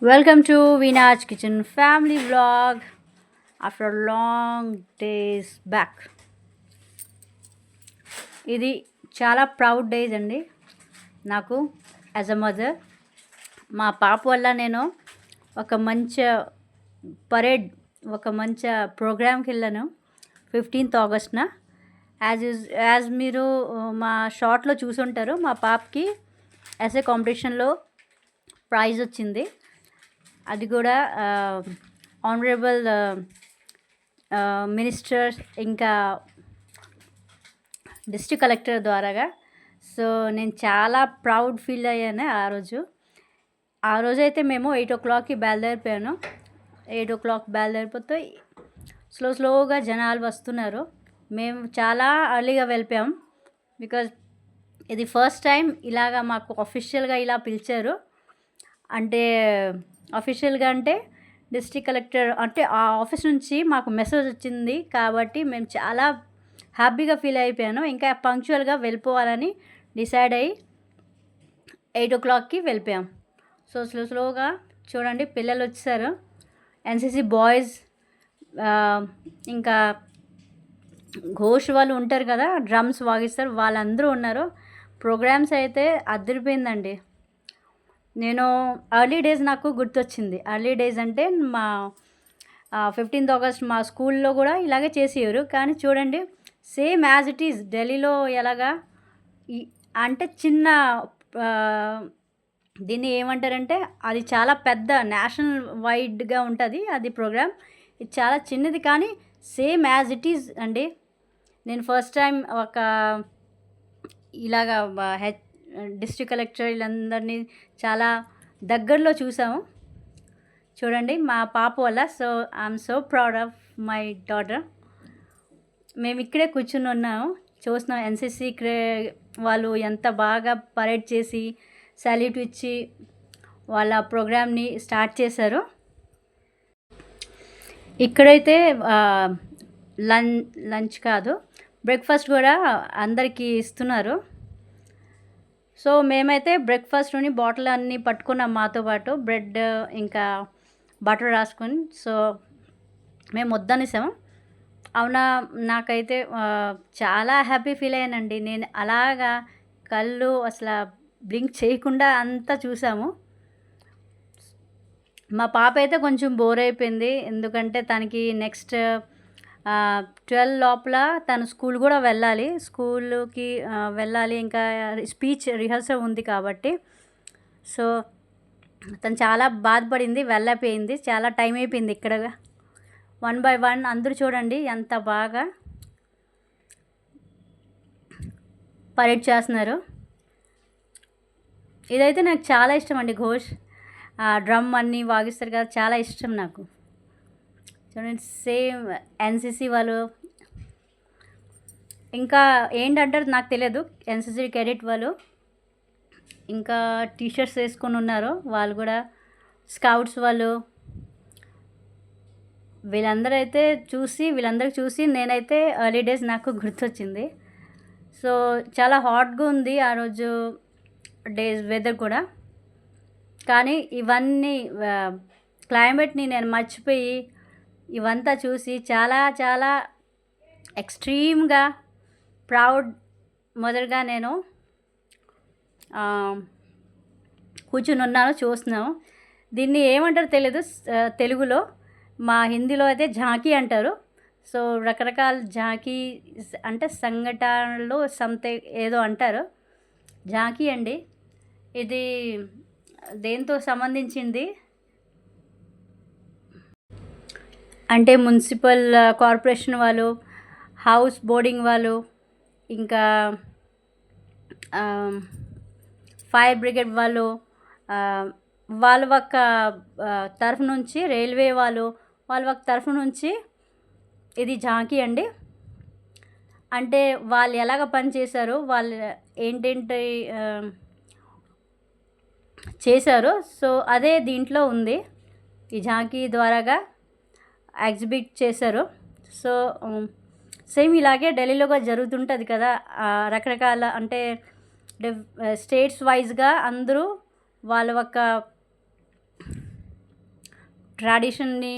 Welcome to Veena's Kitchen Family Vlog after long days back. ఇది చాలా proud days అండి నాకు యాజ్ అ మదర్. మా పాప వల్ల నేను ఒక మంచి పరేడ్ ఒక మంచి ప్రోగ్రామ్కి వెళ్ళాను 15th ఆగస్ట్న. యాజ్ మీరు మా షార్ట్లో చూసుంటారు, మా పాపకి ఎస్ఏ కాంపిటీషన్లో ప్రైజ్ వచ్చింది. అది కూడా ఆనరబుల్ మినిస్టర్ ఇంకా డిస్ట్రిక్ట్ కలెక్టర్ ద్వారాగా. సో నేను చాలా ప్రౌడ్ ఫీల్ అయ్యాను ఆ రోజు అయితే మేము 8 o'clockకి బయలుదేరిపోయాను. 8 o'clock బయలుదేరిపోతే స్లోగా జనాలు వస్తున్నారు. మేము చాలా అర్లీగా వెళ్ళిపోయాం, బికాజ్ ఇది ఫస్ట్ టైం ఇలాగా మాకు అఫీషియల్గా ఇలా పిలిచారు. అంటే అఫీషియల్గా అంటే డిస్ట్రిక్ట్ కలెక్టర్ అంటే ఆ ఆఫీస్ నుంచి మాకు మెసేజ్ వచ్చింది కాబట్టి మేము చాలా హ్యాపీగా ఫీల్ అయిపోయాను. ఇంకా పంక్చువల్గా వెళ్ళిపోవాలని డిసైడ్ అయ్యి 8 o'clockకి వెళ్ళిపోయాం. సో స్లోగా చూడండి పిల్లలు వచ్చారు, ఎన్సీసీ బాయ్స్, ఇంకా ఘోష్ వాళ్ళు ఉంటారు కదా, డ్రమ్స్ వాగిస్తారు, వాళ్ళందరూ ఉన్నారు. ప్రోగ్రామ్స్ అయితే అదిరిపోయిందండి. నేను ఎర్లీ డేస్ నాకు గుర్తొచ్చింది. ఎర్లీ డేస్ అంటే మా 15th ఆగస్ట్ మా స్కూల్లో కూడా ఇలాగే చేసేవారు. కానీ చూడండి సేమ్ యాజ్ ఇట్ ఈజ్ ఢిల్లీలో ఎలాగా అంటే చిన్న దీన్ని ఏమంటారంటే అది చాలా పెద్ద నేషనల్ వైడ్గా ఉంటుంది అది ప్రోగ్రామ్. ఇది చాలా చిన్నది కానీ సేమ్ యాజ్ ఇట్ ఈజ్ అండి. నేను ఫస్ట్ టైం ఒక ఇలాగా డిస్ట్రిక్ట్ కలెక్టర్ వీళ్ళందరినీ చాలా దగ్గరలో చూసాము. చూడండి మా పాప వల్ల. So I'm so proud of my daughter. మేము ఇక్కడే కూర్చుని ఉన్నాము, చూస్తున్నాం ఎన్సీసీ వాళ్ళు ఎంత బాగా పరేడ్ చేసి సాల్యూట్ ఇచ్చి వాళ్ళ ప్రోగ్రామ్ని స్టార్ట్ చేశారు. ఇక్కడైతే లంచ్ కాదు, బ్రేక్ఫాస్ట్ కూడా అందరికీ ఇస్తున్నారు. సో మేమైతే బ్రేక్ఫాస్ట్ని బాటిల్ అన్నీ పట్టుకున్నాం మాతో పాటు, బ్రెడ్ ఇంకా బటర్ రాసుకొని. సో మేము వద్దనేసాము. అవునా, నాకైతే చాలా హ్యాపీ ఫీల్ అయ్యానండి. నేను అలాగా కళ్ళు అసలు బ్లింక్ చేయకుండా అంతా చూసాము. మా పాప అయితే కొంచెం బోర్ అయిపోయింది, ఎందుకంటే తనకి నెక్స్ట్ 12 లోపల తను స్కూల్ కూడా స్కూల్కి వెళ్ళాలి, ఇంకా స్పీచ్ రిహర్సల్ ఉంది కాబట్టి. సో తను చాలా బాధపడింది, వెళ్ళపోయింది. చాలా టైం అయిపోయింది. ఇక్కడ 1 by 1 అందరూ చూడండి ఎంత బాగా పరేడ్ చేస్తున్నారు. ఇదైతే నాకు చాలా ఇష్టం అండి. ఘోష్ డ్రమ్ అన్నీ వాగిస్తారు కదా, చాలా ఇష్టం నాకు. చూడండి సేమ్ ఎన్సీసీ వాళ్ళు, ఇంకా ఏంటంటారు నాకు తెలియదు, ఎన్సీసీ క్యాడెట్ వాళ్ళు ఇంకా టీషర్ట్స్ వేసుకొని ఉన్నారు వాళ్ళు కూడా, స్కౌట్స్ వాళ్ళు. వీళ్ళందరికీ చూసి నేనైతే ఎర్లీ డేస్ నాకు గుర్తొచ్చింది. సో చాలా హాట్గా ఉంది ఆ రోజు డేస్ వెదర్ కూడా. కానీ ఇవన్నీ క్లైమేట్ని నేను మర్చిపోయి ఇవంతా చూసి చాలా చాలా ఎక్స్ట్రీమ్గా ప్రౌడ్ మొదలుగా నేను కూర్చుని ఉన్నాను, చూస్తున్నాను. దీన్ని ఏమంటారు తెలియదు తెలుగులో, మా హిందీలో అయితే ఝాంకీ అంటారు. సో రకరకాల ఝాంకీ అంటే సంఘటనలు సంథింగ్ ఏదో అంటారు. ఝాంకీ అండి. ఇది దేంతో సంబంధించింది అంటే మున్సిపల్ కార్పొరేషన్ వాళ్ళు, హౌస్ బోర్డింగ్ వాళ్ళు, ఇంకా ఫైర్ బ్రిగేడ్ వాళ్ళు, వాళ్ళ ఒక తరఫు నుంచి, రైల్వే వాళ్ళ ఒక తరఫు నుంచి ఇది ఝాంకీ అండి. అంటే వాళ్ళు ఎలాగ పనిచేశారు, వాళ్ళు ఏంటేంటి చేశారు. సో అదే దీంట్లో ఉంది, ఈ ఝాంకీ ద్వారాగా ఎగ్జిబిట్ చేశారు. సో సేమ్ ఇలాగే ఢిల్లీలో జరుగుతుంటుంది కదా, రకరకాల అంటే స్టేట్స్ వైజ్గా అందరూ వాళ్ళ ఒక ట్రెడిషన్ని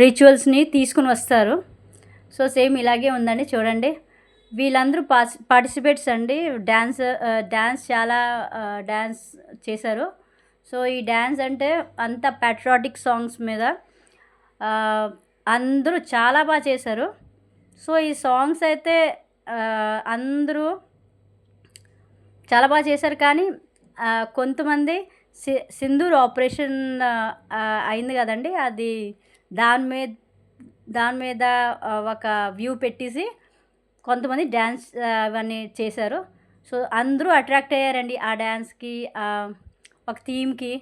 రిచువల్స్ని తీసుకుని వస్తారు. సో సేమ్ ఇలాగే ఉందండి చూడండి. వీళ్ళందరూ పార్టిసిపేట్స్ అండి. డ్యాన్స్ చాలా డ్యాన్స్ చేశారు. సో ఈ డ్యాన్స్ అంటే అంత ప్యాట్రియాటిక్ సాంగ్స్ మీద అందరూ చాలా బాగా చేశారు. సో ఈ సాంగ్స్ అయితే అందరూ చాలా బాగా చేశారు. కానీ కొంతమంది సింధూర్ ఆపరేషన్ అయింది కదండి, అది దాని మీద ఒక వ్యూ పెట్టేసి కొంతమంది డ్యాన్స్ అవన్నీ చేశారు. సో అందరూ అట్రాక్ట్ అయ్యారండి ఆ డ్యాన్స్కి, ఒక థీమ్కి.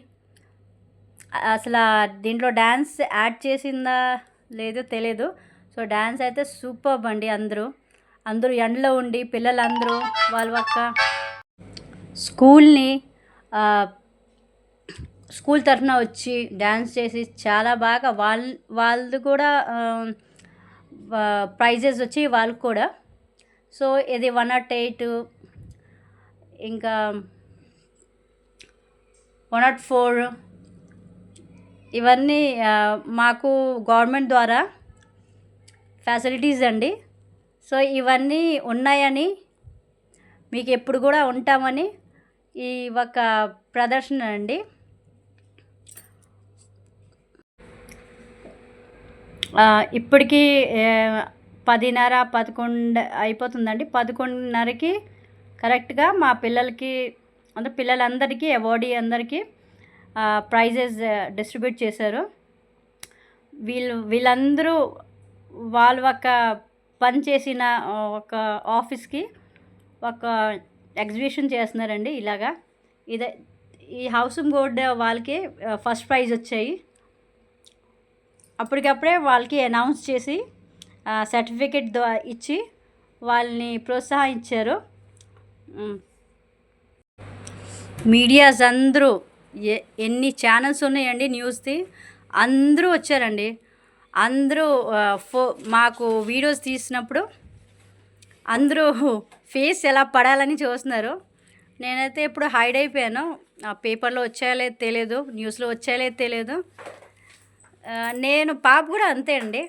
అసలు దీంట్లో డ్యాన్స్ యాడ్ చేసిందా లేదో తెలియదు. సో డ్యాన్స్ అయితే సూపర్బ్ అండి. అందరూ ఎండలో ఉండి పిల్లలందరూ వాళ్ళ యొక్క స్కూల్ తరఫున వచ్చి డ్యాన్స్ చేసి చాలా బాగా వాళ్ళు కూడా ప్రైజెస్ వచ్చి వాళ్ళకు కూడా. సో ఇది 108 ఇంకా 104 ఇవన్నీ మాకు గవర్నమెంట్ ద్వారా ఫెసిలిటీస్ అండి. సో ఇవన్నీ ఉన్నాయని, మీకు ఎప్పుడు కూడా ఉంటామని ఈ ఒక ప్రదర్శన అండి. ఇప్పటికీ 10:30, 11 అయిపోతుందండి. 11:30కి కరెక్ట్గా మా పిల్లలందరికీ అవార్డీ అందరికీ ప్రైజెస్ డిస్ట్రిబ్యూట్ చేశారు. వీళ్ళందరూ వాళ్ళ ఒక పని చేసిన ఒక ఆఫీస్కి ఒక ఎగ్జిబిషన్ చేస్తున్నారండి. ఇలాగా ఈ హౌసింగ్ బోర్డ్ వాళ్ళకి ఫస్ట్ ప్రైజ్ వచ్చాయి. అప్పటికప్పుడే వాళ్ళకి అనౌన్స్ చేసి సర్టిఫికెట్ ఇచ్చి వాళ్ళని ప్రోత్సహించారు. మీడియాస్ అందరూ ఎన్ని ఛానల్స్ ఉన్నాయండి న్యూస్ది, అందరూ వచ్చారండి. అందరూ మాకు వీడియోస్ తీసినప్పుడు అందరూ ఫేస్ ఎలా పడాలని చూస్తున్నారు. నేనైతే ఇప్పుడు హైడ్ అయిపోయాను. పేపర్లో వచ్చాయో లేదో తెలియదు, న్యూస్లో వచ్చాయో లేదో తెలియదు. నేను పాప కూడా అంతే అండి.